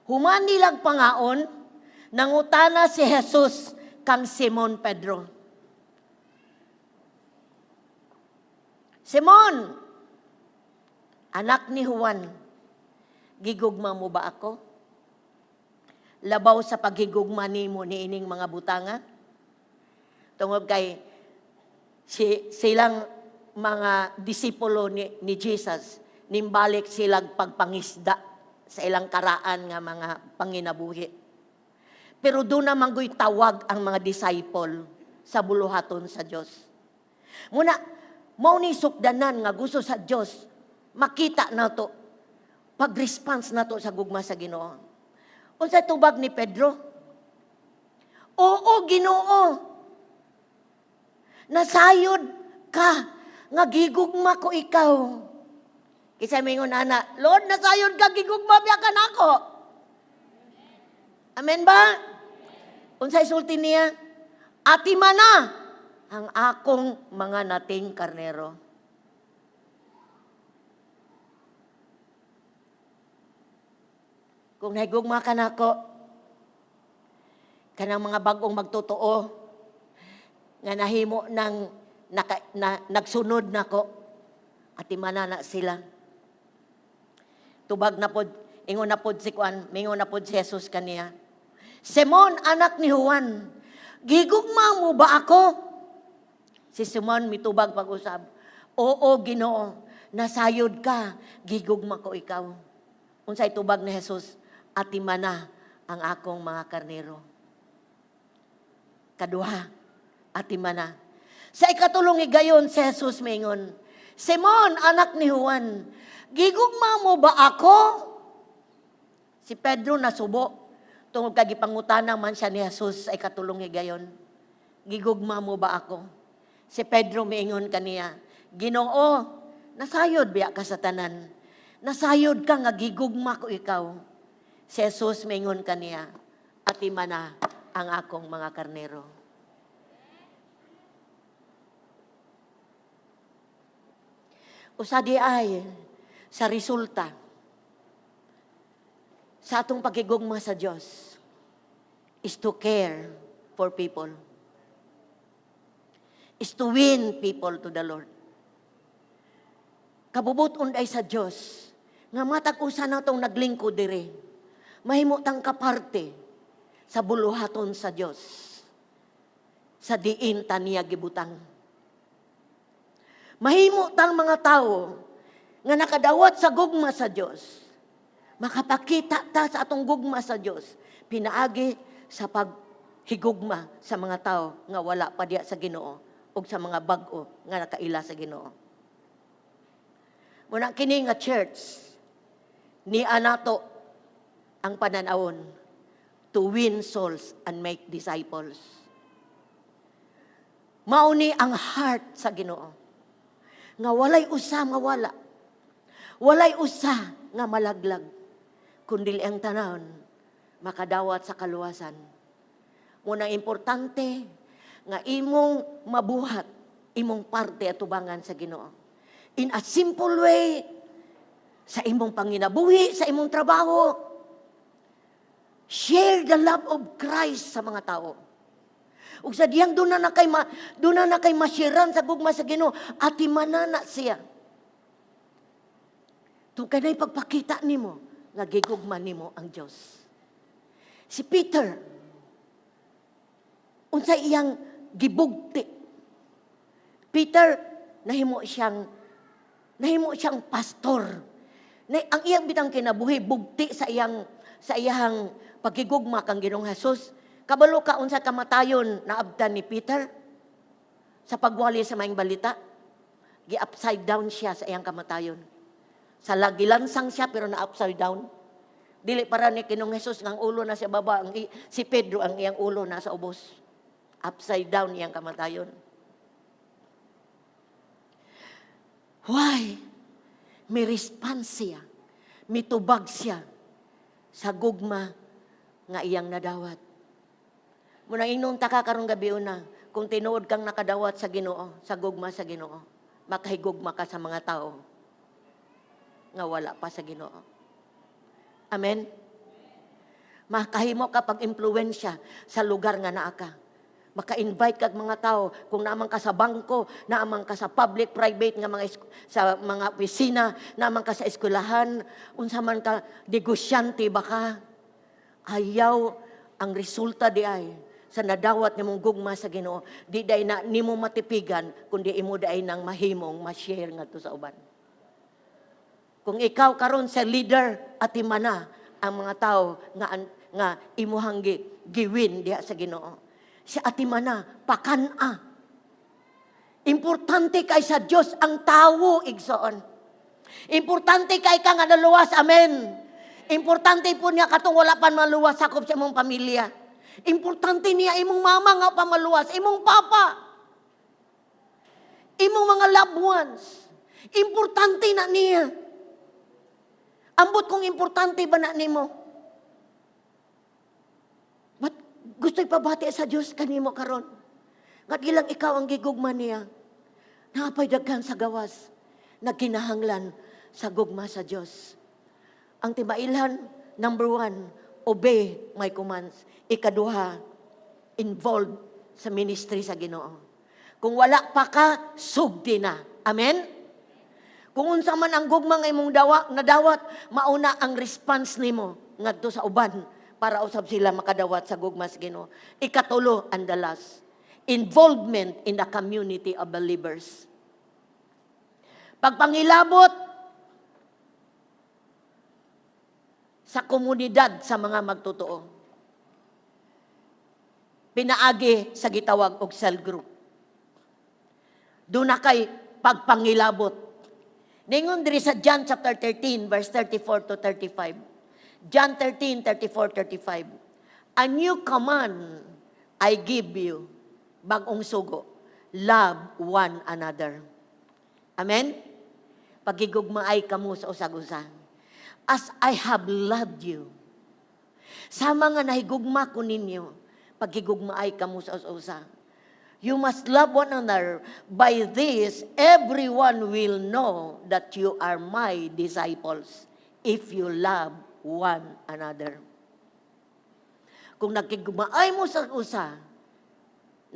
Human nilang pangaon, nangutana si Jesus kang Simon Pedro. Simon, anak ni Juan, gigugma mo ba ako? Labaw sa paghigugma nimo ni ining mga butanga? Tungod kay silang mga disipulo ni Jesus, nimbalik silang pagpangisda sa ilang karaan nga mga panginabuhi. Pero doon naman go'y tawag ang mga disciple sa buluhaton sa Diyos. Muna, mao ni sukdanan nga gusto sa Diyos, makita na to, pag-response na to sa gugma sa Ginoo. Unsa tubag ni Pedro? Oo, Ginoo. Nasayod ka, nga gigugma ko ikaw. Kisay mingon ana, Lord, nasayod ka, gigugma biya ka nako. Amen ba? Unsay sulti niya? Ati mana ang akong mga nating karnero. Kung nahigugma ka nako, kanang mga bagong magtotoo, nga nahimo ng nagsunod nako, ati mana na sila. Tubag na pod, ingon na pod si Juan, mingon na pod si Jesus kaniya. Simon, anak ni Juan, gigugma mo ba ako? Si Simon mitubag pag-usab. Oo, Ginoo, nasayod ka, gigugma ko ikaw. Unsay tubag ni Jesus, ati mana ang akong mga karnero. Kaduha, ati mana. Sa ikatulong higayon si Jesus mingon, Simon, anak ni Juan, gigugma mo ba ako? Si Pedro nasubo. Tungod kay gipangutana man siya ni Jesus sa ikatulong higayon. Gigugma mo ba ako? Si Pedro miingon kaniya, Ginoo, nasayod biya ka sa tanan. Nasayod ka nga gigugma ko ikaw. Si Jesus miingon kaniya, ati mana ang akong mga karnero. Usadi ay sa resulta sa atong pagigugma sa Diyos is to care for people. Is to win people to the Lord. Kabubuton ay sa Diyos nga matag-usa na itong naglingkod dire. Mahimutang kaparte sa buluhaton sa Diyos. Sa diin taniya gibutang. Mahimutang mga tao nga nakadawat sa gugma sa Diyos. Makapakita ta sa atong gugma sa Diyos. Pinaagi sa paghigugma sa mga tao nga wala pa diya sa Ginoo o sa mga bag-o nga nakaila sa Ginoo. Muna kini nga church ni anato ang pananawon to win souls and make disciples. Mauni ang heart sa Ginoo. Nga walay usa nga wala. Walay usa nga malaglag. Kundi ang tanan makadawat sa kaluwasan. Muna importante nga imong mabuhat, imong parte at tubangan sa Ginoo. In a simple way, sa imong panginabuhi, sa imong trabaho, share the love of Christ sa mga tao. Ug sa diyang doon na kay masyiran sa gugma sa Ginoo, ati manana siya. Ito kanay pagpakita nimo, nga gigugma nimo ang Diyos. Si Peter, unsay iyang gibugti. Peter, nahimo siyang pastor. Ang iyang bitang kinabuhi, bugti sa iyang pagigugma kang Ginoong Hesus. Kabalo ka unsa kamatayon na abdan ni Peter sa pagwali sa maayong balita. Gi-upside down siya sa iyang kamatayon. Sa lagilansang siya pero na upside down. Dili para ni Ginoong Hesus ng ulo na sa baba, si Pedro ang iyang ulo nasa ubos. Upside down iyang kamatayon. Why? May response siya. Mitubag siya sa gugma nga iyang nadawat. Muna inong taka karong gabi una, kung tinuod kang nakadawat sa Ginoo, sa gugma sa Ginoo, makahigugma ka sa mga tao nga wala pa sa Ginoo. Amen? Makahimo ka pag-impluwensya sa lugar nga naa ka. Maka-invite kag mga tao kung naman ka sa bangko, naman ka sa public, private nga sa mga opisina, naman ka sa eskwelahan, unsa man ka negosyante baka ayaw ang resulta di ay sa nadawat nimong gugma sa Ginoo, di day na nimo matipigan kundi imo day nang mahimong ma-share ngadto sa uban. Kung ikaw karon sa leader at imana ang mga tao nga imuhang giwin diha sa Ginoo. Si atimana pakana. Importante kay sa Dios ang tawo igsoon. Importante kay ka nga naluwas, amen. Importante po niya katong wala pa maluwas sakop sa imong pamilya. Importante niya imong mama nga pamaluwas, imong papa, imong mga loved ones. Importante na niya. Ambot kung importante ba na nimo? Gusto'y pabati sa Diyos kanimo karon. Nga gilang ikaw ang gigugma niya. Napay daghan sa gawas. Nagkinahanglan sa gugma sa Diyos. Ang timailhan, number 1, obey my commands. Ikaduha, involved sa ministry sa Ginoo. Kung wala pa ka, sugdi na. Amen? Kung unsa man ang gugma nga imong nadawat, mauna ang response nimo ngadto sa uban para usab sila makadawat sa gugma sa Ginoo. Ikatulo, and the last, involvement in the community of believers. Pagpangilabot sa komunidad sa mga magtotoo. Pinaagi sa gitawag og cell group. Doon na kay pagpangilabot. Ningon diri sa John chapter 13 verse 34 to 35. John 13, 34, 35. A new command I give you, bagong sugo, love one another. Amen? Pagigugmaay kamo sa usag-usa. As I have loved you. Sa mga nahigugma ko ninyo, pagigugmaay kamo sa usag-usa. You must love one another. By this, everyone will know that you are my disciples if you love one another. Kung nagkigumaay mo sa usa,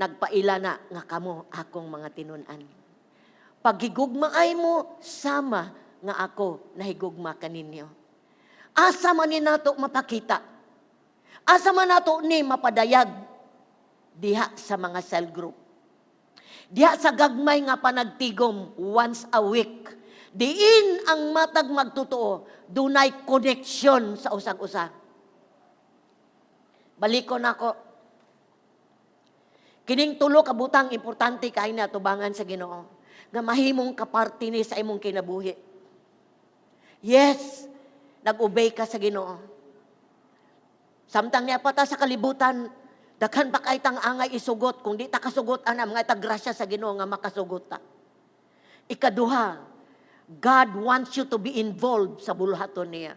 nagpaila na nga kamo akong mga tinun-an. Paghigugmaay mo, sama nga ako nahigugma kaninyo. Asa man ni nato mapakita. Asa man nato ni mapadayag diha sa mga cell group. Diha sa gagmay nga panagtigom once a week. Diin ang matag magtotoo, dunay koneksyon sa usag-usa. Balikon ako. Kining tulo ka butang importante kay na tubangan sa Ginoo nga mahimong kaparti ni sa imong kinabuhi. Yes, nag-obey ka sa Ginoo. Samtang niya pata sa kalibutan, daghan pa kay tang angay isugot kung di ta kasugot ana mga tagrasya sa Ginoo nga makasugot ta. Ikaduha, God wants you to be involved sa buluhaton niya.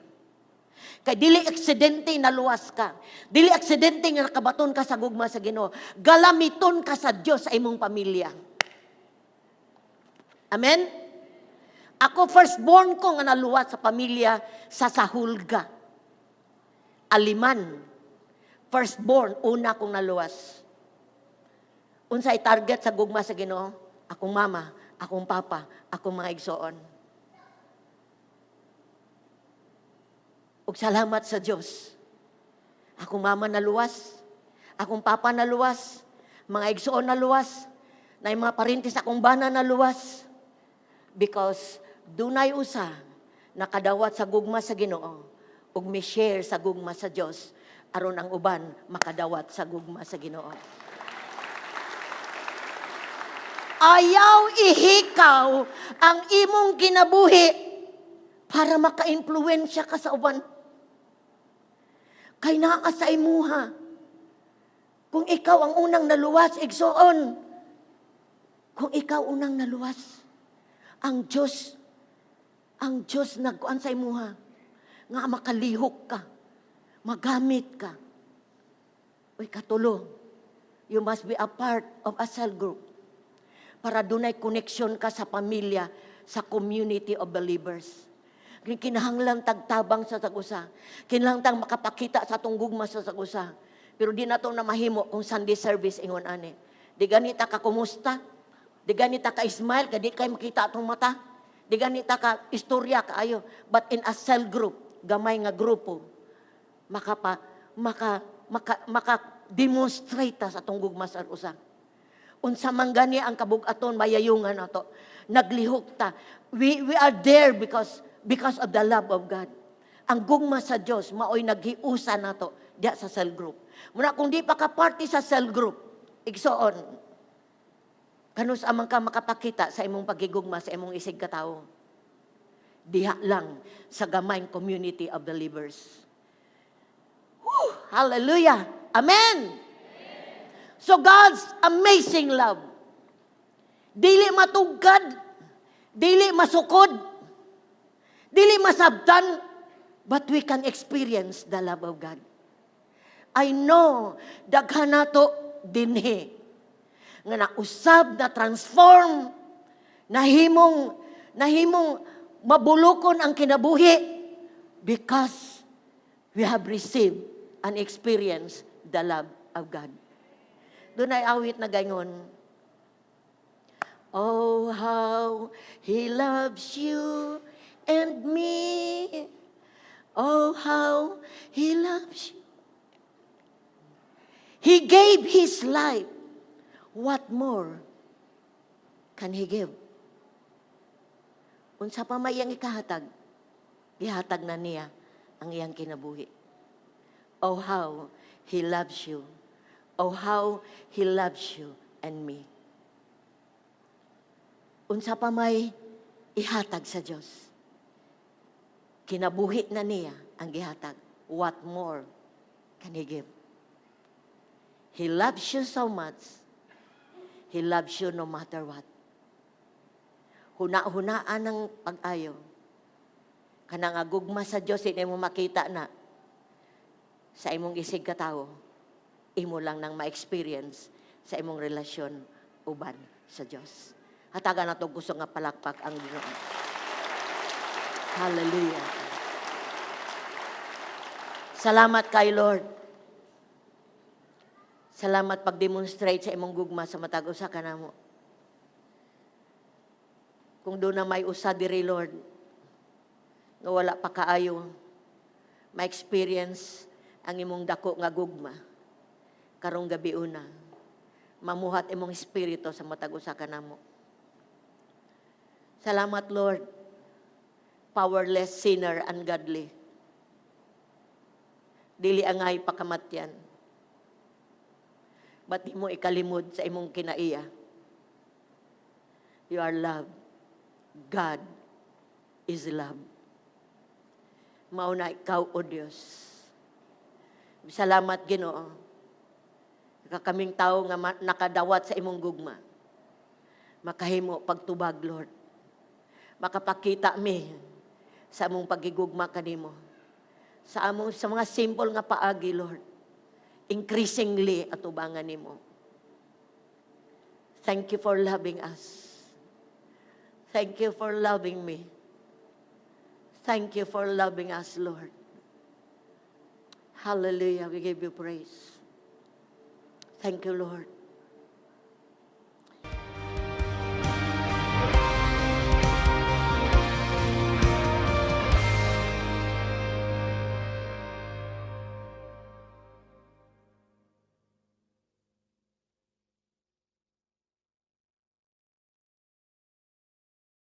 Kay dili aksidente na luwas ka. Dili aksidente nga nakabaton ka sa gugma sa Ginoo. Galamiton ka sa Dios sa imong pamilya. Amen? Ako firstborn ko nga naluwas sa pamilya sa Sahulga. Aliman. Firstborn, una kong naluwas. Unsay target sa gugma sa Ginoo? Akong mama, akong papa, akong mga igsoon. Ug salamat sa Dios. Akong mama naluwas, akong papa naluwas, mga igsoon naluwas, na mga parintis akong bana naluwas. Because dunay usa nakadawat sa gugma sa Ginoo ug mi-share sa gugma sa Dios aron ang uban makadawat sa gugma sa Ginoo. Ayaw ihikaw ang imong kinabuhi para maka-impluwensya ka sa uban. Kay naa sa imuha. Kung ikaw ang unang naluwas, igsoon. Kung ikaw unang naluwas, ang Diyos nagkuan sa imuha. Nga makalihok ka. Magamit ka. Uy, katulo. You must be a part of a cell group. Para dunay connection ka sa pamilya, sa community of believers. Kinahanglan tagtabang sa sagusa. Kinahanglan makapakita sa atong gugma sa sagusa. Pero di na to na mahimo kung Sunday service ingon ani. Di ganita ka kumusta? Di ganita ka smile, kadi kay makita atong mata. Di ganita ka istorya kaayo. But in a cell group, gamay nga grupo, maka demonstrate sa atong gugma sa usa. Unsa man gani ang kabug-aton mayayungan nato. Naglihok ta. We are there because of the love of God. Ang gugma sa Dios maoy naghiusa nato diya sa cell group. Muna kung di pa ka party sa cell group, igsoon. Kanus amang ka makapakita sa imong pagigugma sa imong isig ka tawo. Diha lang sa gamayng community of believers. Woo! Hallelujah! Amen! So God's amazing love. Dili matugkad, dili masukod, dili masabtan, but we can experience the love of God. I know, daghan nato dinhi nga nausab, na transform, nahimong mabulokon ang kinabuhi because we have received and experienced the love of God. Doon ay awit na ganyon. Oh, how He loves you and me. Oh, how He loves you. He gave His life. What more can He give? Unsa pa may iyang ikahatag, ihatag na niya ang iyang kinabuhi. Oh, how He loves you. Oh, how He loves you and me. Unsa pa may ihatag sa Diyos. Kinabuhi na niya ang gihatag. What more can He give? He loves you so much. He loves you no matter what. Huna-hunaan ng pag-ayo. Kanang agugma sa Diyos, hindi mo makita na sa imong isig katawo, imo lang nang ma-experience sa imong relasyon uban sa Diyos. Hatagan na ito gusto nga palakpak ang Ginoo. Hallelujah. Salamat kay Lord. Salamat pag-demonstrate sa imong gugma sa matag usa kanamo. Kung doon na may usa diri, Lord, nga wala pa kaayo, ma-experience ang imong dako nga gugma. Karong gabi una, mamuhat imong espiritu sa matag usa kanamo. Salamat, Lord, powerless, sinner, ungodly. Dili angay pakamatyan. Ba't di mo ikalimod sa imong kinaiya? You are loved. God is love. Mauna ikaw, O Diyos. Salamat, Ginoo. Kaming tao nga nakadawat sa imong gugma. Makahimo pagtubag, Lord. Makapakita mi sa among pagigugma kanimo. Sa mga simple nga paagi, Lord. Increasingly atubangan nimo. Thank you for loving us. Thank you for loving me. Thank you for loving us, Lord. Hallelujah. We give you praise. Thank you, Lord.